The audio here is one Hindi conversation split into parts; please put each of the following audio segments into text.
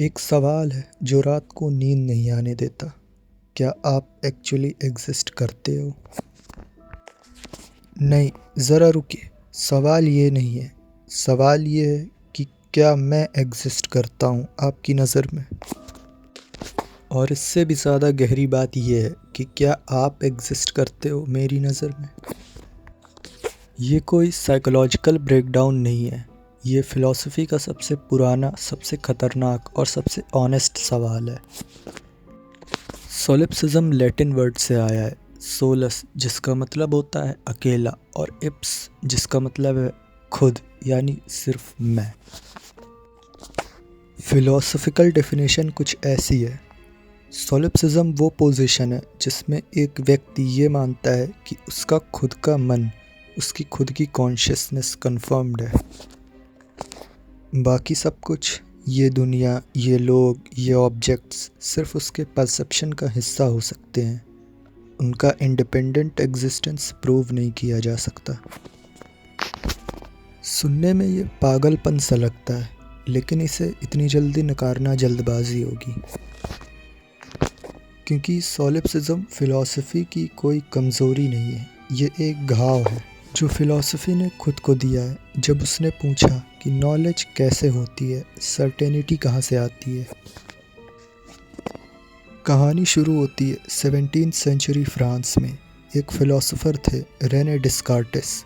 एक सवाल है जो रात को नींद नहीं आने देता। क्या आप एक्चुअली एग्जिस्ट करते हो? नहीं, ज़रा रुकिए। सवाल ये नहीं है। सवाल ये है कि क्या मैं एग्जिस्ट करता हूँ आपकी नज़र में? और इससे भी ज़्यादा गहरी बात यह है कि क्या आप एग्जिस्ट करते हो मेरी नज़र में? ये कोई साइकोलॉजिकल ब्रेकडाउन नहीं है। ये फ़िलॉसफ़ी का सबसे पुराना, सबसे ख़तरनाक और सबसे ऑनेस्ट सवाल है। सोलिप्सिज्म लैटिन वर्ड से आया है। सोलस जिसका मतलब होता है अकेला, और इप्स जिसका मतलब है खुद, यानी सिर्फ मैं। फ़िलॉसफ़िकल डेफिनेशन कुछ ऐसी है। सोलिप्सिज्म वो पोजीशन है जिसमें एक व्यक्ति ये मानता है कि उसका खुद का मन, उसकी खुद की कॉन्शियसनेस कन्फर्म्ड है। बाकी सब कुछ, ये दुनिया, ये लोग, ये ऑब्जेक्ट्स सिर्फ उसके परसेप्शन का हिस्सा हो सकते हैं। उनका इंडिपेंडेंट एग्जिस्टेंस प्रूव नहीं किया जा सकता। सुनने में ये पागलपन सा लगता है, लेकिन इसे इतनी जल्दी नकारना जल्दबाजी होगी। क्योंकि सोलिप्सिज्म फ़िलॉसफ़ी की कोई कमज़ोरी नहीं है, ये एक घाव है जो फ़िलॉसफ़ी ने खुद को दिया है जब उसने पूछा कि नॉलेज कैसे होती है, सर्टेनिटी कहाँ से आती है। कहानी शुरू होती है 17th सेंचुरी फ्रांस में। एक फ़िलॉसफ़र थे, रेने डिस्कार्टिस।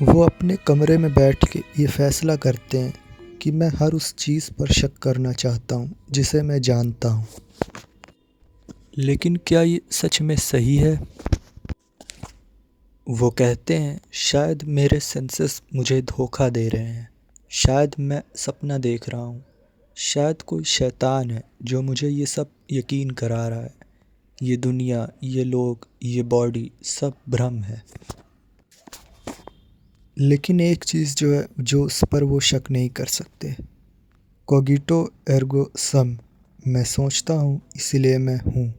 वो अपने कमरे में बैठ के ये फ़ैसला करते हैं कि मैं हर उस चीज़ पर शक करना चाहता हूँ जिसे मैं जानता हूँ। लेकिन क्या ये सच में सही है? वो कहते हैं, शायद मेरे सेंसेस मुझे धोखा दे रहे हैं, शायद मैं सपना देख रहा हूँ, शायद कोई शैतान है जो मुझे ये सब यकीन करा रहा है। ये दुनिया, ये लोग, ये बॉडी सब भ्रम है। लेकिन एक चीज़ जो है, जो उस पर वो शक नहीं कर सकते, कोगिटो एर्गो सम, मैं सोचता हूँ इसीलिए मैं हूँ।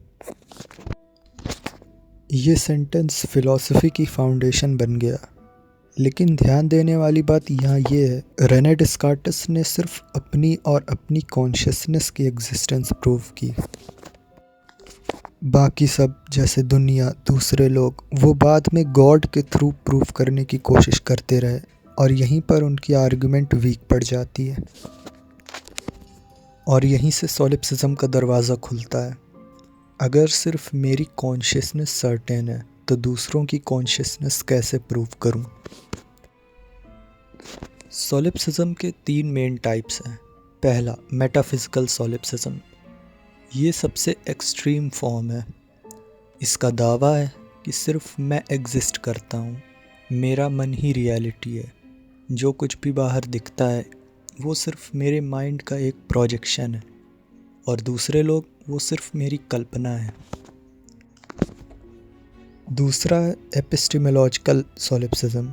ये सेंटेंस फ़िलॉसफ़ी की फाउंडेशन बन गया। लेकिन ध्यान देने वाली बात यहाँ ये है, रेने डिस्कार्टिस ने सिर्फ अपनी और अपनी कॉन्शियसनेस की एग्जिस्टेंस प्रूव की। बाकी सब, जैसे दुनिया, दूसरे लोग, वो बाद में गॉड के थ्रू प्रूव करने की कोशिश करते रहे, और यहीं पर उनकी आर्गुमेंट वीक पड़ जाती है। और यहीं से सोलिप्सिज्म का दरवाज़ा खुलता है। अगर सिर्फ मेरी कॉन्शियसनेस सर्टेन है तो दूसरों की कॉन्शियसनेस कैसे प्रूव करूं? सोलिप्सिज्म के 3 मेन टाइप्स हैं। पहला, मेटाफिज़िकल सोलिप्सिज्म। ये सबसे एक्सट्रीम फॉर्म है। इसका दावा है कि सिर्फ मैं एग्जिस्ट करता हूँ, मेरा मन ही रियलिटी है। जो कुछ भी बाहर दिखता है वो सिर्फ मेरे माइंड का एक प्रोजेक्शन है, और दूसरे लोग वो सिर्फ मेरी कल्पना है। दूसरा है एपिस्टेमोलॉजिकल सोलिप्सिज्म।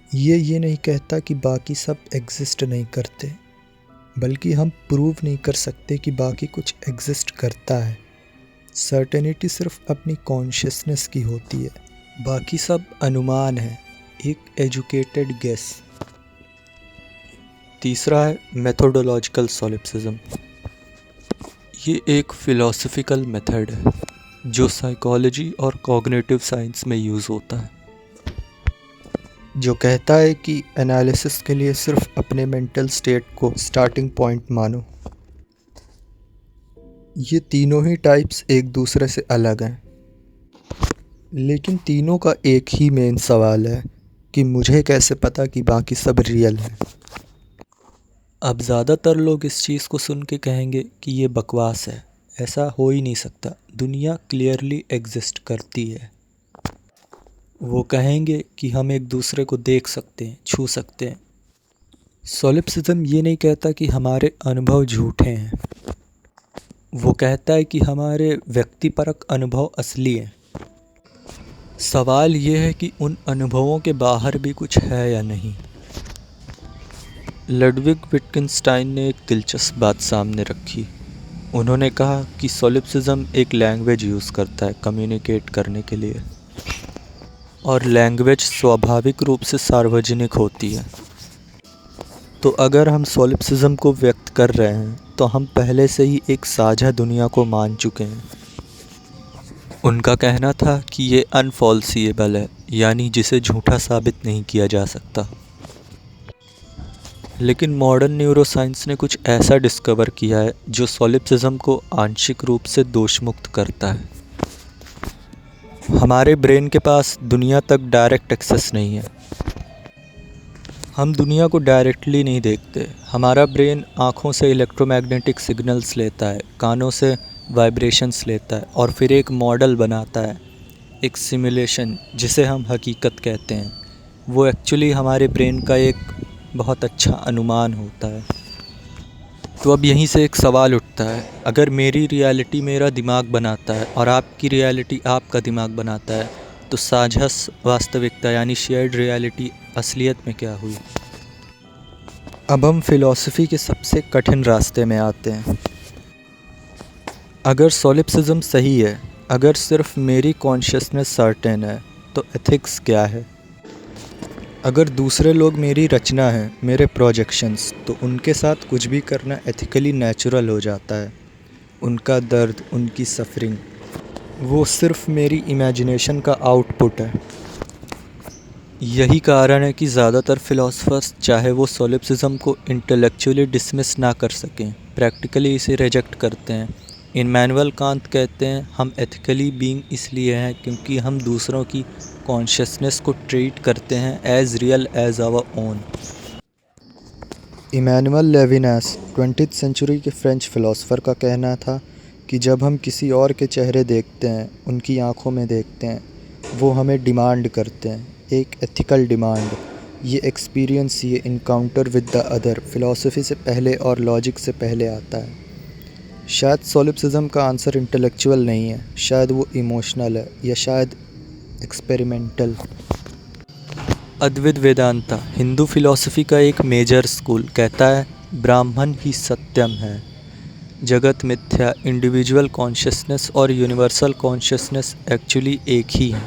ये नहीं कहता कि बाकी सब एग्जिस्ट नहीं करते, बल्कि हम प्रूव नहीं कर सकते कि बाकी कुछ एग्जिस्ट करता है। सर्टेनिटी सिर्फ अपनी कॉन्शियसनेस की होती है, बाकी सब अनुमान है, एक एजुकेटेड गेस। तीसरा है मेथोडोलॉजिकल सोलिप्सिज्म। ये एक फ़िलॉसफ़िकल मेथड है जो साइकोलॉजी और कॉग्निटिव साइंस में यूज़ होता है, जो कहता है कि एनालिसिस के लिए सिर्फ अपने मेंटल स्टेट को स्टार्टिंग पॉइंट मानो। ये तीनों ही टाइप्स एक दूसरे से अलग हैं, लेकिन तीनों का एक ही मेन सवाल है कि मुझे कैसे पता कि बाकी सब रियल है। अब ज़्यादातर लोग इस चीज़ को सुन के कहेंगे कि ये बकवास है, ऐसा हो ही नहीं सकता, दुनिया क्लियरली एग्जिस्ट करती है। वो कहेंगे कि हम एक दूसरे को देख सकते हैं, छू सकते हैं। सोलिप्सिज्म ये नहीं कहता कि हमारे अनुभव झूठे हैं, वो कहता है कि हमारे व्यक्तिपरक अनुभव असली हैं। सवाल ये है कि उन अनुभवों के बाहर भी कुछ है या नहीं। लडविग विटगेनस्टाइन ने एक दिलचस्प बात सामने रखी। उन्होंने कहा कि सोलिप्सिज्म एक लैंग्वेज यूज़ करता है कम्युनिकेट करने के लिए, और लैंग्वेज स्वाभाविक रूप से सार्वजनिक होती है। तो अगर हम सॉलिप्सिज्म को व्यक्त कर रहे हैं तो हम पहले से ही एक साझा दुनिया को मान चुके हैं। उनका कहना था कि ये अनफॉल्सिएबल है, यानी जिसे झूठा साबित नहीं किया जा सकता। लेकिन मॉडर्न न्यूरोसाइंस ने कुछ ऐसा डिस्कवर किया है जो सॉलिप्सिज्म को आंशिक रूप से दोषमुक्त करता है। हमारे ब्रेन के पास दुनिया तक डायरेक्ट एक्सेस नहीं है। हम दुनिया को डायरेक्टली नहीं देखते। हमारा ब्रेन आँखों से इलेक्ट्रोमैग्नेटिक सिग्नल्स लेता है, कानों से वाइब्रेशंस लेता है और फिर एक मॉडल बनाता है, एक सिमुलेशन जिसे हम हकीकत कहते हैं। वो एक्चुअली हमारे ब्रेन का एक बहुत अच्छा अनुमान होता है। तो अब यहीं से एक सवाल उठता है, अगर मेरी रियलिटी मेरा दिमाग बनाता है और आपकी रियलिटी आपका दिमाग बनाता है, तो साझा वास्तविकता यानी शेयर्ड रियलिटी असलियत में क्या हुई? अब हम फिलॉसफी के सबसे कठिन रास्ते में आते हैं। अगर सॉलिप्सिज्म सही है, अगर सिर्फ मेरी कॉन्शियसनेस सर्टेन है, तो एथिक्स क्या है? अगर दूसरे लोग मेरी रचना है, मेरे प्रोजेक्शंस, तो उनके साथ कुछ भी करना एथिकली नेचुरल हो जाता है। उनका दर्द, उनकी सफरिंग, वो सिर्फ मेरी इमेजिनेशन का आउटपुट है। यही कारण है कि ज़्यादातर फ़िलासफ़र्स, चाहे वो सॉलिप्सिज्म को इंटेलेक्चुअली डिसमिस ना कर सकें, प्रैक्टिकली इसे रिजेक्ट करते हैं। इमैनुअल कांत कहते हैं, हम एथिकली बीइंग इसलिए हैं क्योंकि हम दूसरों की कॉन्शियसनेस को ट्रीट करते हैं as real as our own. Emmanuel Levinas 20th century के फ्रेंच फ़िलासफ़र का कहना था कि जब हम किसी और के चेहरे देखते हैं, उनकी आँखों में देखते हैं, वो हमें डिमांड करते हैं, एक एथिकल डिमांड। ये एक्सपीरियंस, ये encounter with the other philosophy से पहले और लॉजिक से पहले आता है। शायद सॉलिप्सिज्म का आंसर इंटेलेक्चुअल नहीं है, शायद वो इमोशनल है, या शायद एक्सपेरिमेंटल। अद्वैत वेदांता, हिंदू फिलॉसफी का एक मेजर स्कूल, कहता है ब्राह्मण ही सत्यम है, जगत मिथ्या। इंडिविजुअल कॉन्शियसनेस और यूनिवर्सल कॉन्शियसनेस एक्चुअली एक ही है।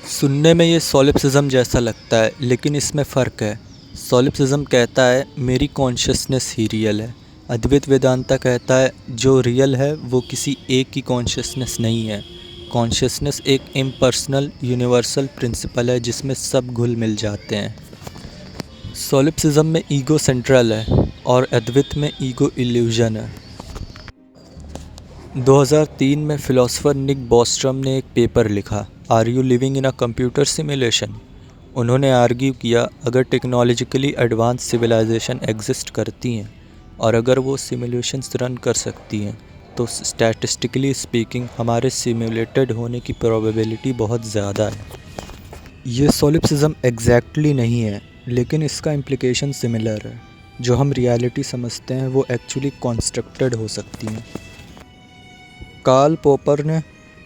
सुनने में ये सॉलिप्सिज्म जैसा लगता है, लेकिन इसमें फ़र्क है। सॉलिप्सिज्म कहता है मेरी कॉन्शियसनेस ही रियल है। अद्वैत वेदांता कहता है जो रियल है वो किसी एक की कॉन्शियसनेस नहीं है। कॉन्शियसनेस एक इम्पर्सनल यूनिवर्सल प्रिंसिपल है जिसमें सब घुल मिल जाते हैं। सॉलिप्सिज्म में ईगो सेंट्रल है और अद्वैत में ईगो इल्यूजन है। 2003 में फ़िलासफ़र निक बॉस्ट्रम ने एक पेपर लिखा, are you living in a computer simulation. उन्होंने आर्ग्यू किया, अगर टेक्नोलॉजिकली एडवांस सिविलाइजेशन एग्जिस्ट करती हैं और अगर वो सिमुलेशंस रन कर सकती हैं, तो स्टैटिस्टिकली स्पीकिंग हमारे सिमुलेटेड होने की प्रोबेबिलिटी बहुत ज़्यादा है। ये सॉलिप्सिज्म एग्जैक्टली नहीं है, लेकिन इसका इम्प्लिकेशन सिमिलर है। जो हम रियलिटी समझते हैं वो एक्चुअली कॉन्स्ट्रक्टेड हो सकती हैं। कार्ल पॉपर ने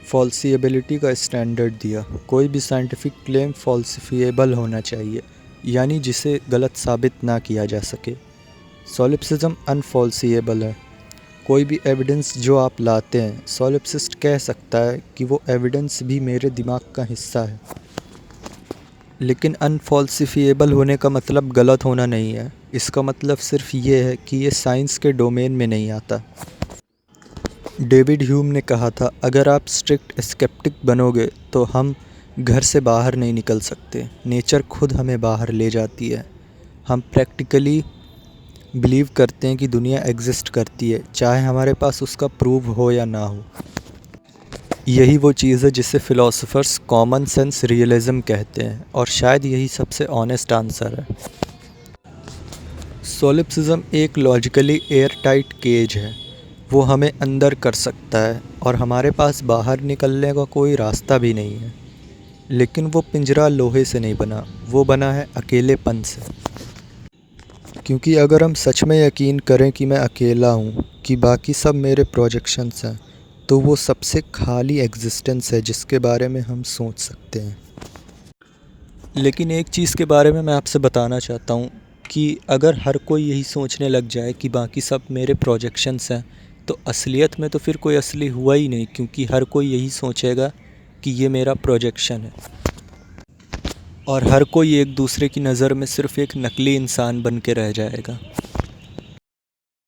फॉल्सिएबिलिटी का स्टैंडर्ड दिया। कोई भी साइंटिफिक क्लेम फॉल्सिफिएबल होना चाहिए, यानी जिसे गलत साबित ना किया जा सके। सॉलिप्सिज्म अनफॉल्सिएबल है। कोई भी एविडेंस जो आप लाते हैं, सॉलिप्सिस्ट कह सकता है कि वो एविडेंस भी मेरे दिमाग का हिस्सा है। लेकिन अनफॉल्सिफिएबल होने का मतलब गलत होना नहीं है। इसका मतलब सिर्फ ये है कि ये साइंस के डोमेन में नहीं आता। डेविड ह्यूम ने कहा था, अगर आप स्ट्रिक्ट स्केप्टिक बनोगे तो हम घर से बाहर नहीं निकल सकते। नेचर खुद हमें बाहर ले जाती है। हम प्रैक्टिकली बिलीव करते हैं कि दुनिया एग्जिस्ट करती है, चाहे हमारे पास उसका प्रूफ हो या ना हो। यही वो चीज़ है जिसे फ़िलासफ़र्स कॉमन सेंस रियलिज़म कहते हैं, और शायद यही सबसे ऑनेस्ट आंसर है। सॉलिप्सिज्म एक लॉजिकली एयर टाइट केज है। वो हमें अंदर कर सकता है और हमारे पास बाहर निकलने का कोई रास्ता भी नहीं है। लेकिन वो पिंजरा लोहे से नहीं बना, वो बना है अकेलेपन से। क्योंकि अगर हम सच में यकीन करें कि मैं अकेला हूँ, कि बाकी सब मेरे प्रोजेक्शंस हैं, तो वो सबसे खाली एग्जिस्टेंस है जिसके बारे में हम सोच सकते हैं। लेकिन एक चीज़ के बारे में मैं आपसे बताना चाहता हूँ कि अगर हर कोई यही सोचने लग जाए कि बाकी सब मेरे प्रोजेक्शंस हैं, तो असलियत में तो फिर कोई असली हुआ ही नहीं, क्योंकि हर कोई यही सोचेगा कि ये मेरा प्रोजेक्शन है। और हर कोई एक दूसरे की नज़र में सिर्फ एक नकली इंसान बन के रह जाएगा।